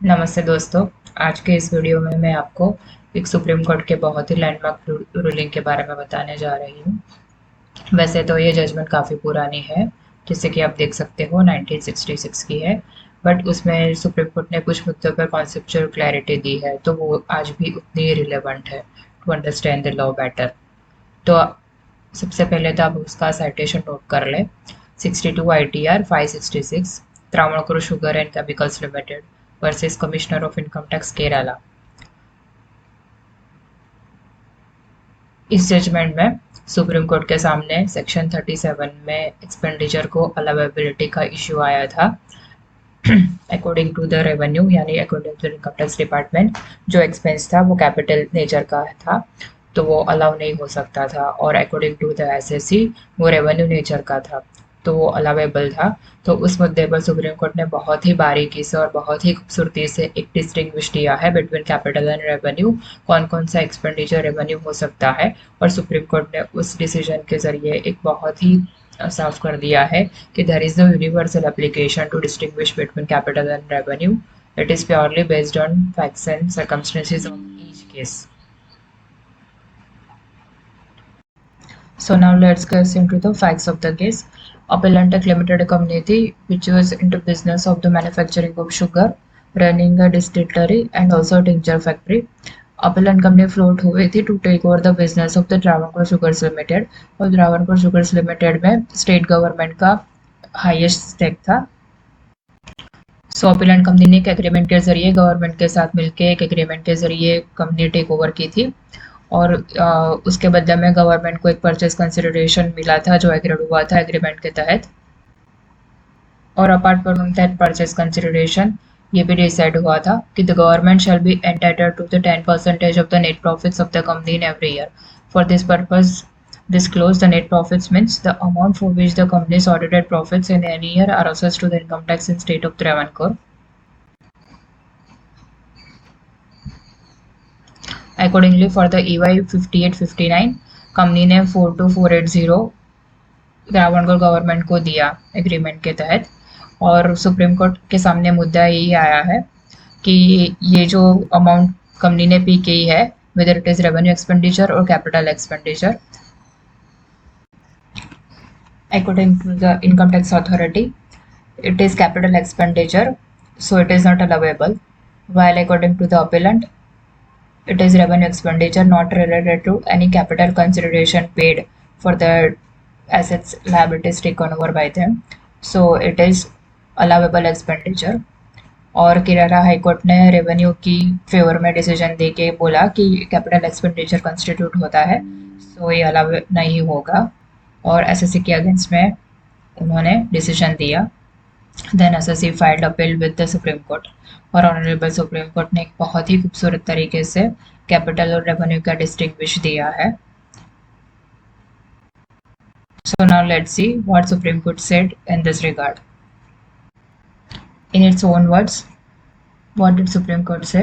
नमस्ते दोस्तों। आज के इस वीडियो में मैं आपको एक सुप्रीम कोर्ट के बहुत ही लैंडमार्क रूलिंग के बारे में बताने जा रही हूँ। वैसे तो ये जजमेंट काफ़ी पुरानी है, जैसे कि आप देख सकते हो 1966 की है, बट उसमें सुप्रीम कोर्ट ने कुछ मुद्दों पर कॉन्सेप्चुअल क्लैरिटी दी है, तो वो आज भी उतनी ही रिलेवेंट है to understand the law better. तो सबसे पहले तो आप उसका साइटेशन नोट कर लें। 62 ITR 566 Travancore sugar and chemicals limited versus commissioner of income tax Kerala. इस जजमेंट में सुप्रीम कोर्ट के सामने सेक्शन 37 में एक्सपेंडिचर को अलावेबिलिटी का इश्यू आया था। अकॉर्डिंग टू द रेवेन्यू यानी according to income tax department, जो एक्सपेंस था वो कैपिटल नेचर का था, तो वो अलाउ नहीं हो सकता था। और अकॉर्डिंग टू द SSC वो रेवेन्यू नेचर का था, तो वो अलावेबल था। तो उस मुद्दे पर सुप्रीम कोर्ट ने बहुत ही बारीकी से और बहुत ही खूबसूरती से एक डिस्टिंग्विश दिया है बिटवीन कैपिटल एंड रेवेन्यू, कौन कौन सा एक्सपेंडिचर रेवेन्यू हो सकता है। और सुप्रीम कोर्ट ने उस डिसीजन के जरिए एक बहुत ही साफ कर दिया है कि there is no universal application to distinguish between capital and revenue. It is purely based on facts and circumstances of each case. So now let's get into the facts of the case. Appellant एक limited company थी which was into business of the manufacturing of sugar, running a distillery and also a tincture factory. Appellant company float हुई थी to take over the business of the Travancore Sugars Limited, और Travancore Sugars Limited में state government का highest stake था। So appellate company ने एक agreement के जरिए गवर्नमेंट के साथ मिलकर एक एग्रीमेंट के जरिए कंपनी टेक ओवर की थी, और उसके बदले में गवर्नमेंट को एक परचेज कंसिडरेशन मिला था जो एग्रीड हुआ था एग्रीमेंट के तहत। और apart from that purchase consideration ये भी डिसाइड हुआ था कि the government shall be entitled to the 10% of the net profits of the company in every year. For this purpose disclose the net profits means the amount for which the company's audited profits in any year are assessed to the income tax in state of Travancore. Accordingly, for the EY 5859, company ने 42480 Travancore government को दिया agreement के तहत। और supreme court के सामने मुद्दा यही आया है कि ये जो अमाउंट कंपनी ने पे की है, whether it is revenue expenditure or capital expenditure, according to the income tax authority, it is capital expenditure, so it is not allowable. While according to the appellant, it is revenue expenditure not related to any capital consideration paid for the assets liabilities taken over by them, so it is allowable expenditure. और Kerala high court ने revenue की favour में decision दे के बोला कि capital expenditure constitute होता है, सो ये अलाउ नहीं होगा, और SSC के अगेंस्ट में उन्होंने डिसीजन दिया। Then SSC filed appeal with the Supreme Court, और ऑनरेबल सुप्रीम कोर्ट ने एक बहुत ही खूबसूरत तरीके से कैपिटल और रेवेन्यू का डिस्टिंग्विश दिया है। So now let's see what Supreme Court said in this regard. In its own words, what did Supreme Court say?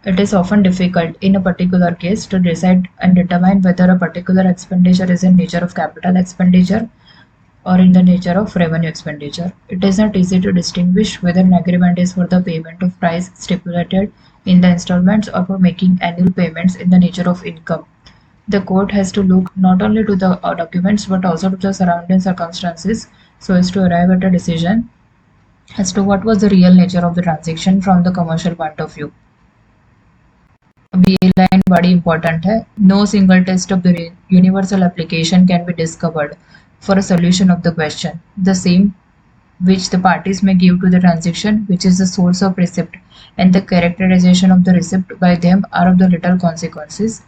It is often difficult in a particular case to decide and determine whether a particular expenditure is in nature of capital expenditure or in the nature of revenue expenditure. It is not easy to distinguish whether an agreement is for the payment of price stipulated in the installments or for making annual payments in the nature of income. The court has to look not only to the documents but also to the surrounding circumstances so as to arrive at a decision as to what was the real nature of the transaction from the commercial point of view. अब ये line बड़ी important है। No single test of the universal application can be discovered for a solution of the question. The same which the parties may give to the transaction, which is the source of receipt, and the characterization of the receipt by them are of the little consequences.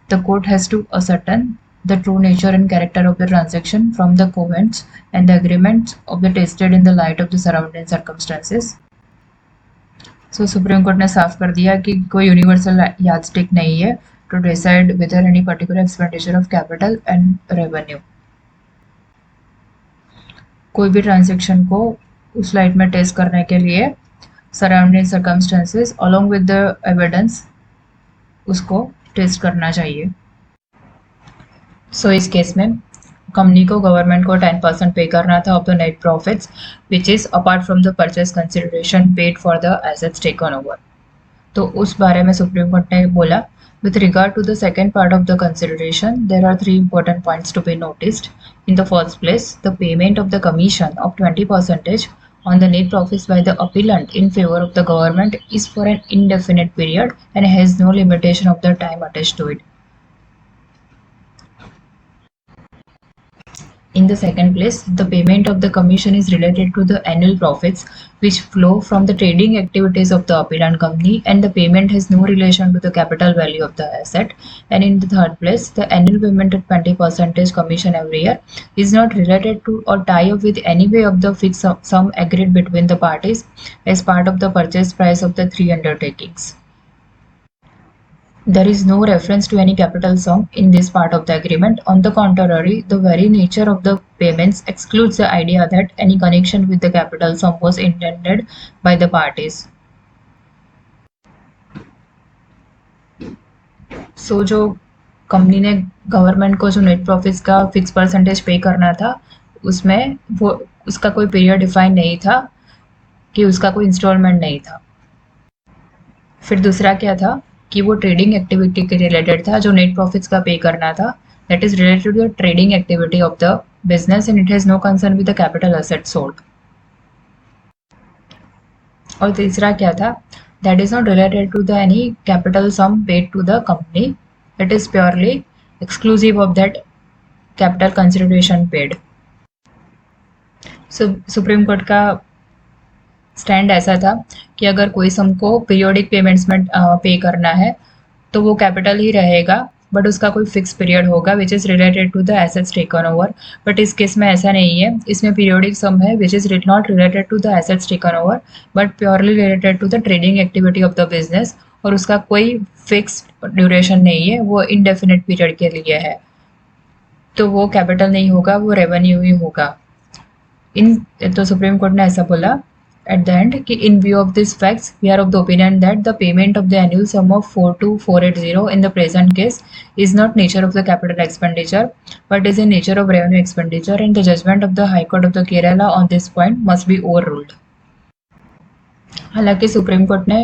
The court has to ascertain the true nature and character of the transaction from the covenants and the agreements of the tested in the light of the surrounding circumstances. So Supreme Court ने साफ कर दिया कि कोई universal yardstick नहीं है to decide whether any particular expenditure of capital and revenue. कोई भी ट्रांजैक्शन को उस लाइट में टेस्ट करने के लिए surrounding circumstances along with the evidence उसको टेस्ट करना चाहिए। सो इस केस में कंपनी को गवर्नमेंट को 10% पे करना था of the net profits which is apart from the purchase consideration paid for the assets taken over. तो उस बारे में सुप्रीम कोर्ट ने बोला, with regard to the second part of the consideration, there are three important points to be noticed. In the first place, the payment of the commission of 20% on the net profits by the appellant in favor of the government is for an indefinite period and has no limitation of the time attached to it. In the second place, the payment of the commission is related to the annual profits which flow from the trading activities of the appellant company, and the payment has no relation to the capital value of the asset. And in the third place, the annual payment at 20% commission every year is not related to or tie up with any way of the fixed sum agreed between the parties as part of the purchase price of the three undertakings. There is no reference to any capital sum in this part of the agreement. On the contrary, the very nature of the payments excludes the idea that any connection with the capital sum was intended by the parties. So जो company ने government को जो net profits का fix percentage पे करना था, उसमें वो उसका कोई पीरियड डिफाइन नहीं था कि उसका कोई इंस्टॉलमेंट नहीं था. फिर दूसरा क्या था कि वो ट्रेडिंग एक्टिविटी के रिलेटेड था, जो नेट प्रॉफिट्स का पे करना था, that is related to the trading activity of the business and it has no concern with the capital asset sold. और तीसरा क्या था, that is not related to the any capital sum paid to the company, it is purely exclusive of that capital consideration paid. Supreme Court का stand ऐसा था कि अगर कोई सम को पीरियोडिक पेमेंट्स में पे करना है तो वो कैपिटल ही रहेगा, बट उसका कोई फिक्स पीरियड होगा which is related to the assets taken over. But इस केस में ऐसा नहीं है, इसमें पीरियोडिक सम है which is not related to the assets taken over but purely related to the trading activity of the business, और उसका कोई फिक्स ड्यूरेशन नहीं है, वो इनडेफिनेट पीरियड के लिए है, तो वो कैपिटल नहीं होगा, वो रेवेन्यू ही होगा. तो सुप्रीम कोर्ट ने ऐसा बोला at the end कि in view of these facts we are of the opinion that the payment of the annual sum of 42480 in the present case is not nature of the capital expenditure but is in nature of revenue expenditure, and the judgment of the High Court of the Kerala on this point must be overruled. हालांकि supreme Court ने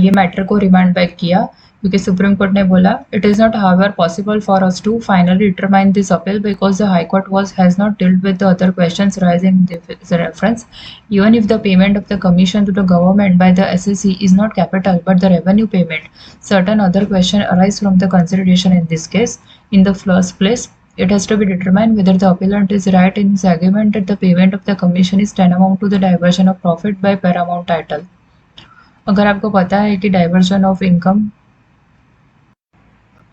ये matter को remand back किया क्योंकि supreme Court ने बोला it is not however possible for us to finally determine this appeal because the High Court has not dealt with the other questions rising in this reference. Even if the payment of the commission to the government by the SSC is not capital but the revenue payment, certain other question arise from the consideration in this case. In the first place, it has to be determined whether the appellant is right in his argument that the payment of the commission is tantamount to the diversion of profit by paramount title. अगर आपको पता है कि diversion of income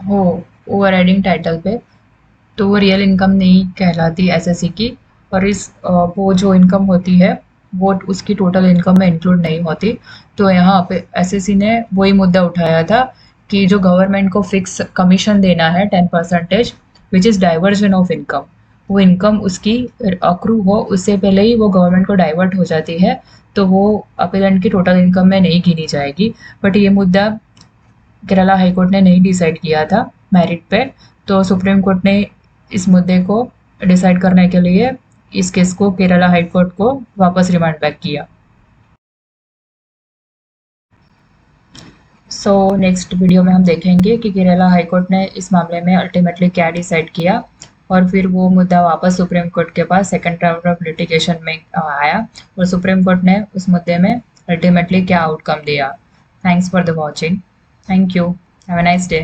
हो over riding title पे, तो वो real income नहीं कहलाती एसएससी की, और वो जो इनकम होती है वो उसकी टोटल इनकम में इंक्लूड नहीं होती. तो यहाँ पे एसएससी ने वही मुद्दा उठाया था कि जो गवर्नमेंट को फिक्स कमीशन देना है 10% which is diversion of income, वो इनकम उसकी अक्रू हो उससे पहले ही वो गवर्नमेंट को डाइवर्ट हो जाती है, तो वो अपीलेंट की टोटल इनकम में नहीं गिनी जाएगी. बट ये मुद्दा केरला हाई कोर्ट ने नहीं डिसाइड किया था मेरिट पे, तो सुप्रीम कोर्ट ने इस मुद्दे को डिसाइड करने के लिए इस केस को केरला हाई कोर्ट को वापस रिमांड बैक किया. सो नेक्स्ट वीडियो में हम देखेंगे कि केरला हाई कोर्ट ने इस मामले में अल्टीमेटली क्या डिसाइड किया, और फिर वो मुद्दा वापस सुप्रीम कोर्ट के पास सेकंड राउंड ऑफ लिटिगेशन में आया और सुप्रीम कोर्ट ने उस मुद्दे में अल्टीमेटली क्या आउटकम दिया. Thanks for the watching. Thank you. Have a nice day.